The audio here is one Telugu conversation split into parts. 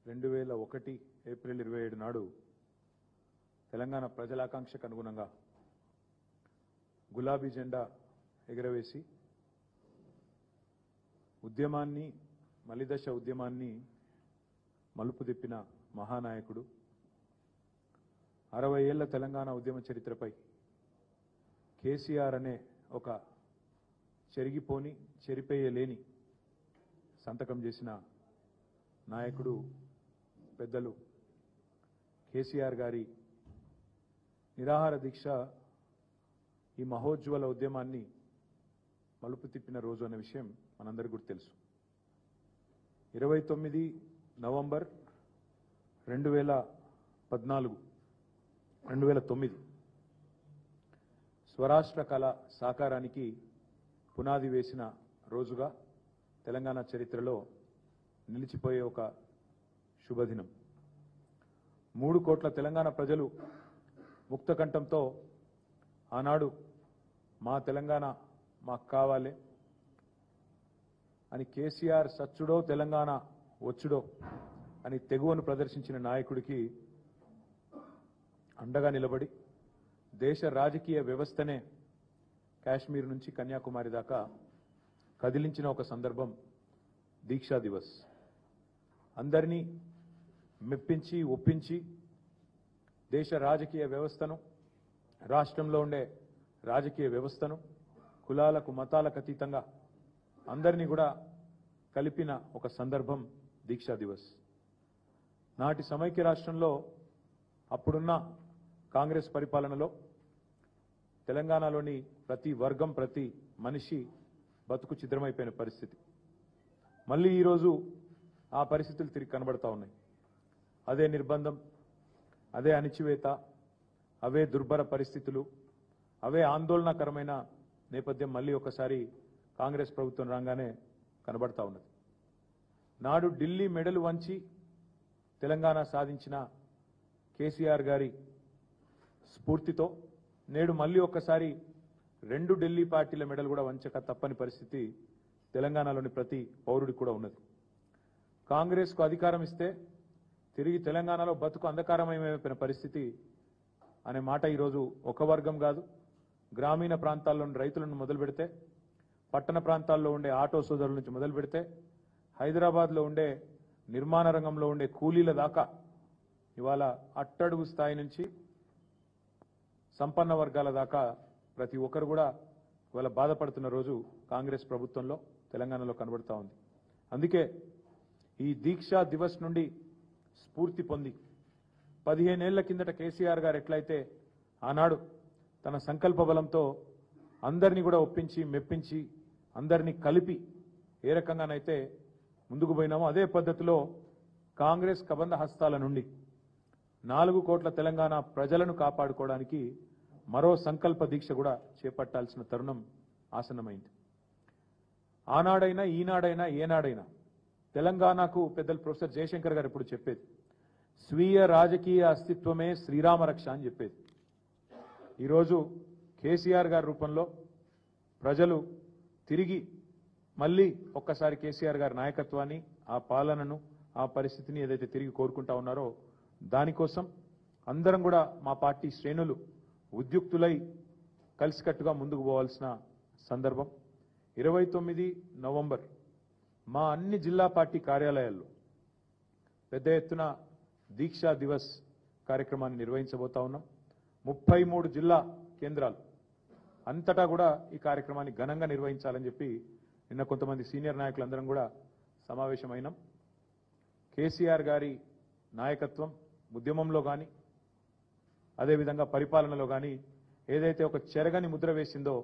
2001 ఏప్రిల్ 27 నాడు తెలంగాణ ప్రజల ఆకాంక్షకు అనుగుణంగా గులాబీ జెండా ఎగరవేసి ఉద్యమాన్ని మలిదశ ఉద్యమాన్ని మలుపు తిప్పిన మహానాయకుడు 60 ఏళ్ల తెలంగాణ ఉద్యమ చరిత్రపై కేసీఆర్ అనే ఒక చెరిగిపోని చెరిపేయలేని సంతకం చేసిన నాయకుడు పెద్దలు కేసీఆర్ గారి నిరాహార దీక్ష ఈ మహోజ్వల ఉద్యమాన్ని మలుపు తిప్పిన రోజు అనే విషయం మనందరికీ కూడా తెలుసు. 29 నవంబర్ 2009 స్వరాష్ట్ర కళ సాకారానికి పునాది వేసిన రోజుగా తెలంగాణ చరిత్రలో నిలిచిపోయే ఒక శుభదినం. 3 కోట్ల తెలంగాణ ప్రజలు ముక్తకంఠంతో ఆనాడు మా తెలంగాణ మాకు కావాలి అని కేసీఆర్ సచ్చుడో తెలంగాణ వచ్చుడో అని తెగువను ప్రదర్శించిన నాయకుడికి అండగా నిలబడి దేశ రాజకీయ వ్యవస్థనే కాశ్మీర్ నుంచి కన్యాకుమారి దాకా కదిలించిన ఒక సందర్భం దీక్షా దివస్. అందరినీ మెప్పించి ఒప్పించి దేశ రాజకీయ వ్యవస్థను, రాష్ట్రంలో ఉండే రాజకీయ వ్యవస్థను కులాలకు మతాలకు అతీతంగా అందరినీ కూడా కలిపిన ఒక సందర్భం దీక్షా దివస్. నాటి సమైక్య రాష్ట్రంలో అప్పుడున్న కాంగ్రెస్ పరిపాలనలో తెలంగాణలోని ప్రతి వర్గం ప్రతి మనిషి బతుకు చిద్రమైపోయిన పరిస్థితి. మళ్ళీ ఈరోజు ఆ పరిస్థితులు తిరిగి కనబడతా ఉన్నాయి. అదే నిర్బంధం, అదే అణిచివేత, అవే దుర్భర పరిస్థితులు, అవే ఆందోళనకరమైన నేపథ్యం మళ్ళీ ఒకసారి కాంగ్రెస్ ప్రభుత్వం రాగానే కనబడతా ఉన్నది. నాడు ఢిల్లీ మెడలు వంచి తెలంగాణ సాధించిన కేసీఆర్ గారి స్ఫూర్తితో నేడు మళ్ళీ ఒక్కసారి 2 ఢిల్లీ పార్టీల మెడలు కూడా వంచక తప్పని పరిస్థితి తెలంగాణలోని ప్రతి పౌరుడికి కూడా ఉన్నది. కాంగ్రెస్కు అధికారం ఇస్తే తిరిగి తెలంగాణలో బతుకు అంధకారమయమైపోయిన పరిస్థితి అనే మాట ఈరోజు ఒక వర్గం కాదు, గ్రామీణ ప్రాంతాల్లోని రైతులను మొదలు పెడితే, పట్టణ ప్రాంతాల్లో ఉండే ఆటో సోదరుల నుంచి మొదలు పెడితే, హైదరాబాద్లో ఉండే నిర్మాణ రంగంలో ఉండే కూలీల దాకా ఇవాళ అట్టడుగు స్థాయి నుంచి సంపన్న వర్గాల దాకా ప్రతి ఒక్కరు కూడా ఇవాళ బాధపడుతున్న రోజు కాంగ్రెస్ ప్రభుత్వంలో తెలంగాణలో కనబడతా ఉంది. అందుకే ఈ దీక్షా దివస్ నుండి స్ఫూర్తి పొంది 15 ఏళ్ల కిందట కేసీఆర్ గారు ఎట్లయితే ఆనాడు తన సంకల్ప బలంతో అందరినీ కూడా ఒప్పించి మెప్పించి అందరినీ కలిపి ఏ రకంగానైతే ముందుకు పోయినామో అదే పద్ధతిలో కాంగ్రెస్ కబంధ హస్తాల నుండి 4 కోట్ల తెలంగాణ ప్రజలను కాపాడుకోవడానికి మరో సంకల్ప దీక్ష కూడా చేపట్టాల్సిన తరుణం ఆసన్నమైంది. ఆనాడైనా ఈనాడైనా ఏనాడైనా తెలంగాణకు పెద్దలు ప్రొఫెసర్ జయశంకర్ గారు ఇప్పుడు చెప్పేది స్వీయ రాజకీయ అస్తిత్వమే శ్రీరామ రక్ష అని చెప్పేది. ఈరోజు కేసీఆర్ గారి రూపంలో ప్రజలు తిరిగి మళ్ళీ ఒక్కసారి కేసీఆర్ గారి నాయకత్వాన్ని, ఆ పాలనను, ఆ పరిస్థితిని ఏదైతే తిరిగి కోరుకుంటా ఉన్నారో దానికోసం అందరం కూడా మా పార్టీ శ్రేణులు ఉద్యుక్తులై కలిసికట్టుగా ముందుకు పోవాల్సిన సందర్భం. 29 నవంబర్ మా అన్ని జిల్లా పార్టీ కార్యాలయాల్లో పెద్ద ఎత్తున దీక్షా దివస్ కార్యక్రమాన్ని నిర్వహించబోతా ఉన్నాం. 33 జిల్లా కేంద్రాలు అంతటా కూడా ఈ కార్యక్రమాన్ని ఘనంగా నిర్వహించాలని చెప్పి నిన్న కొంతమంది సీనియర్ నాయకులందరం కూడా సమావేశమైనాం. కేసీఆర్ గారి నాయకత్వం ఉద్యమంలో కానీ అదేవిధంగా పరిపాలనలో కానీ ఏదైతే ఒక చెరగని ముద్ర వేసిందో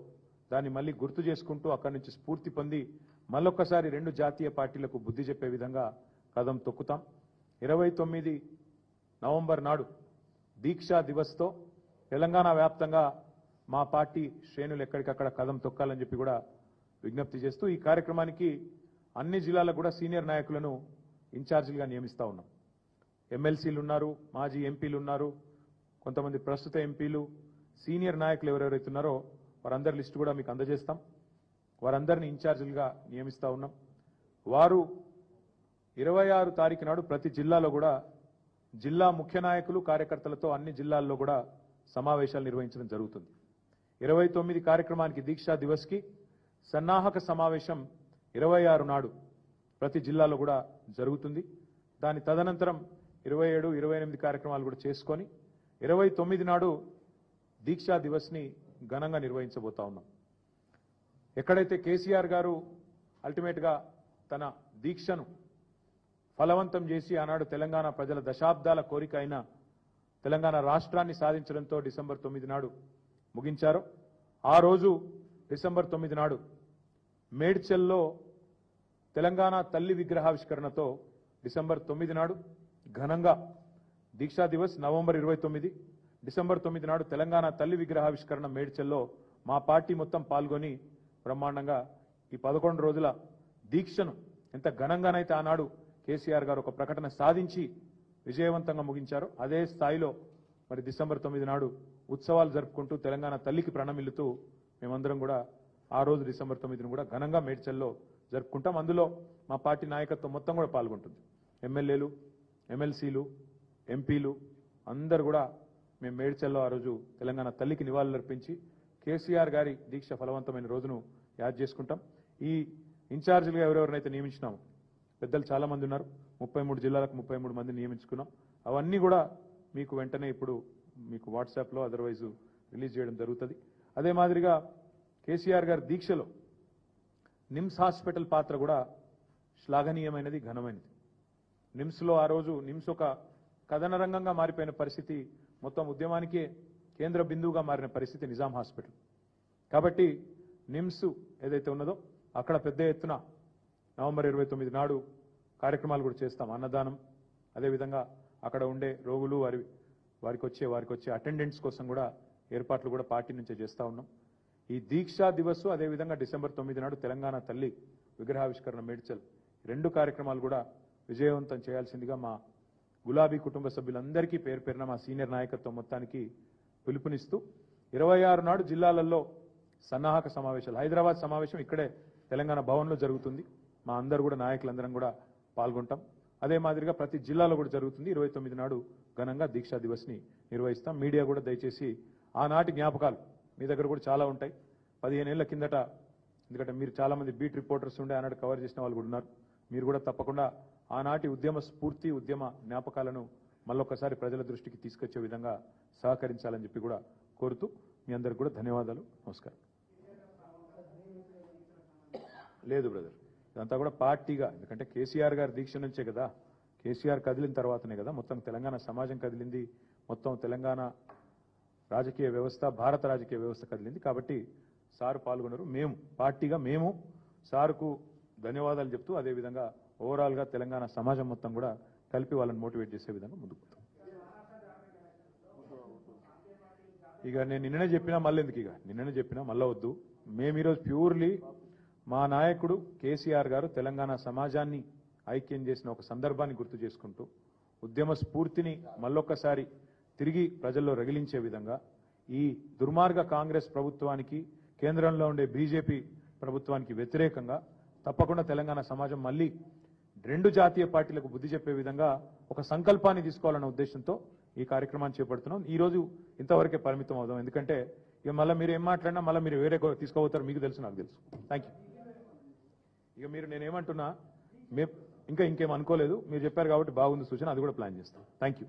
దాన్ని మళ్ళీ గుర్తు చేసుకుంటూ అక్కడి నుంచి స్ఫూర్తి పొంది మళ్ళొక్కసారి 2 జాతీయ పార్టీలకు బుద్ధి చెప్పే విధంగా కదం తొక్కుతాం. 29 నవంబర్ నాడు దీక్షా దివస్తో తెలంగాణ వ్యాప్తంగా మా పార్టీ శ్రేణులు ఎక్కడికక్కడ కదం తొక్కాలని చెప్పి కూడా విజ్ఞప్తి చేస్తూ ఈ కార్యక్రమానికి అన్ని జిల్లాలకు కూడా సీనియర్ నాయకులను ఇన్ఛార్జీలుగా నియమిస్తా ఉన్నాం. ఎమ్మెల్సీలు ఉన్నారు, మాజీ ఎంపీలు ఉన్నారు, కొంతమంది ప్రస్తుత ఎంపీలు, సీనియర్ నాయకులు ఎవరెవరైతే ఉన్నారో వారందరి లిస్టు కూడా మీకు అందజేస్తాం. వారందరినీ ఇన్ఛార్జీలుగా నియమిస్తా ఉన్నాం. వారు 26 తారీఖు నాడు ప్రతి జిల్లాలో కూడా జిల్లా ముఖ్య నాయకులు కార్యకర్తలతో అన్ని జిల్లాల్లో కూడా సమావేశాలు నిర్వహించడం జరుగుతుంది. 29 కార్యక్రమానికి దీక్షా దివస్కి సన్నాహక సమావేశం 26 నాడు ప్రతి జిల్లాలో కూడా జరుగుతుంది. దాని తదనంతరం 27, 28 కార్యక్రమాలు కూడా చేసుకొని 29 నాడు దీక్షా దివస్ని ఘనంగా నిర్వహించబోతా ఉన్నాం. ఎక్కడైతే కేసీఆర్ గారు అల్టిమేట్గా తన దీక్షను ఫలవంతం చేసి ఆనాడు తెలంగాణ ప్రజల దశాబ్దాల కోరిక అయిన తెలంగాణ రాష్ట్రాన్ని సాధించడంతో డిసెంబర్ 9 నాడు ముగించారు. ఆ రోజు డిసెంబర్ 9 నాడు మేడ్చల్లో తెలంగాణ తల్లి విగ్రహావిష్కరణతో డిసెంబర్ 9 నాడు ఘనంగా దీక్షా దివస్ నవంబర్ 29, డిసెంబర్ 9 నాడు తెలంగాణ తల్లి విగ్రహావిష్కరణ మేడ్చల్లో మా పార్టీ మొత్తం పాల్గొని బ్రహ్మాండంగా ఈ 11 రోజుల దీక్షను ఎంత ఘనంగానైతే ఆనాడు కేసీఆర్ గారు ఒక ప్రకటన సాధించి విజయవంతంగా ముగించారో అదే స్థాయిలో మరి డిసెంబర్ 9 నాడు ఉత్సవాలు జరుపుకుంటూ తెలంగాణ తల్లికి ప్రణమిల్లుతూ మేమందరం కూడా ఆ రోజు డిసెంబర్ 9ను కూడా ఘనంగా మేడ్చల్లో జరుపుకుంటాం. అందులో మా పార్టీ నాయకత్వం మొత్తం కూడా పాల్గొంటుంది. ఎమ్మెల్యేలు, ఎమ్మెల్సీలు, ఎంపీలు అందరూ కూడా మేము మేడ్చల్లో ఆ రోజు తెలంగాణ తల్లికి నివాళులర్పించి కేసీఆర్ గారి దీక్ష ఫలవంతమైన రోజును యాద్ చేసుకుంటాం. ఈ ఇన్ఛార్జీలుగా ఎవరెవరినైతే నియమించినామో పెద్దలు చాలా మంది ఉన్నారు. 33 జిల్లాలకు 33 మందిని నియమించుకున్నాం. అవన్నీ కూడా మీకు వెంటనే ఇప్పుడు మీకు వాట్సాప్లో అదర్వైజ్ రిలీజ్ చేయడం జరుగుతుంది. అదే మాదిరిగా కేసీఆర్ గారి దీక్షలో నిమ్స్ హాస్పిటల్ పాత్ర కూడా శ్లాఘనీయమైనది, ఘనమైనది. నిమ్స్లో ఆ రోజు నిమ్స్ ఒక కథన రంగంగా మారిపోయిన పరిస్థితి, మొత్తం ఉద్యమానికే కేంద్ర బిందువుగా మారిన పరిస్థితి నిజాం హాస్పిటల్. కాబట్టి నిమ్స్ ఏదైతే ఉన్నదో అక్కడ పెద్ద ఎత్తున నవంబర్ 29 నాడు కార్యక్రమాలు కూడా చేస్తాం. అన్నదానం, అదేవిధంగా అక్కడ ఉండే రోగులు వారికి వచ్చే అటెండెంట్స్ కోసం కూడా ఏర్పాట్లు కూడా పార్టీ నుంచే చేస్తూ ఉన్నాం. ఈ దీక్షా దివస్ అదేవిధంగా డిసెంబర్ 9 నాడు తెలంగాణ తల్లి విగ్రహావిష్కరణ మేడ్చల్ 2 కార్యక్రమాలు కూడా విజయవంతం చేయాల్సిందిగా మా గులాబీ కుటుంబ సభ్యులందరికీ పేరు పేరున మా సీనియర్ నాయకత్వం మొత్తానికి పిలుపునిస్తూ 26 నాడు జిల్లాలలో సన్నాహక సమావేశాలు, హైదరాబాద్ సమావేశం ఇక్కడే తెలంగాణ భవన్లో జరుగుతుంది. మా అందరూ కూడా నాయకులందరం కూడా పాల్గొంటాం. అదే మాదిరిగా ప్రతి జిల్లాలో కూడా జరుగుతుంది. 29 నాడు ఘనంగా దీక్షా దివస్ని నిర్వహిస్తాం. మీడియా కూడా దయచేసి ఆనాటి జ్ఞాపకాలు మీ దగ్గర కూడా చాలా ఉంటాయి. 15 ఏళ్ల కిందట, ఎందుకంటే మీరు చాలా మంది బీట్ రిపోర్టర్స్ ఉండే ఆనాడు కవర్ చేసిన వాళ్ళు కూడా ఉన్నారు. మీరు కూడా తప్పకుండా ఆనాటి ఉద్యమ స్ఫూర్తి, ఉద్యమ జ్ఞాపకాలను మళ్ళొక్కసారి ప్రజల దృష్టికి తీసుకొచ్చే విధంగా సహకరించాలని చెప్పి కూడా కోరుతూ మీ అందరికి కూడా ధన్యవాదాలు, నమస్కారం. లేదు బ్రదర్, ఇదంతా కూడా పార్టీగా, ఎందుకంటే కేసీఆర్ గారి దీక్ష నుంచే కదా, కేసీఆర్ కదిలిన తర్వాతనే కదా మొత్తం తెలంగాణ సమాజం కదిలింది, మొత్తం తెలంగాణ రాజకీయ వ్యవస్థ, భారత రాజకీయ వ్యవస్థ కదిలింది. కాబట్టి సార్ పాల్గొన్నారు. మేము పార్టీగా మేము సార్కు ధన్యవాదాలు చెప్తూ అదేవిధంగా ఓవరాల్గా తెలంగాణ సమాజం మొత్తం కూడా కలిపి వాళ్ళని మోటివేట్ చేసే విధంగా ముందుకు పోతాం. ఇక నేను నిన్ననే చెప్పినా మళ్ళీ ఎందుకు, ఇక నిన్ననే చెప్పినా మళ్ళీ వద్దు. మేము ఈరోజు ప్యూర్లీ మా నాయకుడు కేసీఆర్ గారు తెలంగాణ సమాజాన్ని ఐక్యం చేసిన ఒక సందర్భాన్ని గుర్తు చేసుకుంటూ ఉద్యమ స్ఫూర్తిని మళ్ళొక్కసారి తిరిగి ప్రజల్లో రగిలించే విధంగా ఈ దుర్మార్గ కాంగ్రెస్ ప్రభుత్వానికి, కేంద్రంలో ఉండే బీజేపీ ప్రభుత్వానికి వ్యతిరేకంగా తప్పకుండా తెలంగాణ సమాజం మళ్ళీ 2 జాతీయ పార్టీలకు బుద్ధి చెప్పే విధంగా ఒక సంకల్పాన్ని తీసుకోవాలన్న ఉద్దేశంతో ఈ కార్యక్రమాన్ని చేపడుతున్నాం. ఈ రోజు ఇంతవరకే పరిమితం అవుదాం, ఎందుకంటే ఇక మళ్ళీ మీరు ఏం మాట్లాడినా మళ్ళీ మీరు వేరే తీసుకోబోతారు, మీకు తెలుసు, నాకు తెలుసు. Thank you. ఇక మీరు నేనేమంటున్నా, ఇంకేం అనుకోలేదు, మీరు చెప్పారు కాబట్టి బాగుంది సూచన, అది కూడా ప్లాన్ చేస్తాం. Thank you.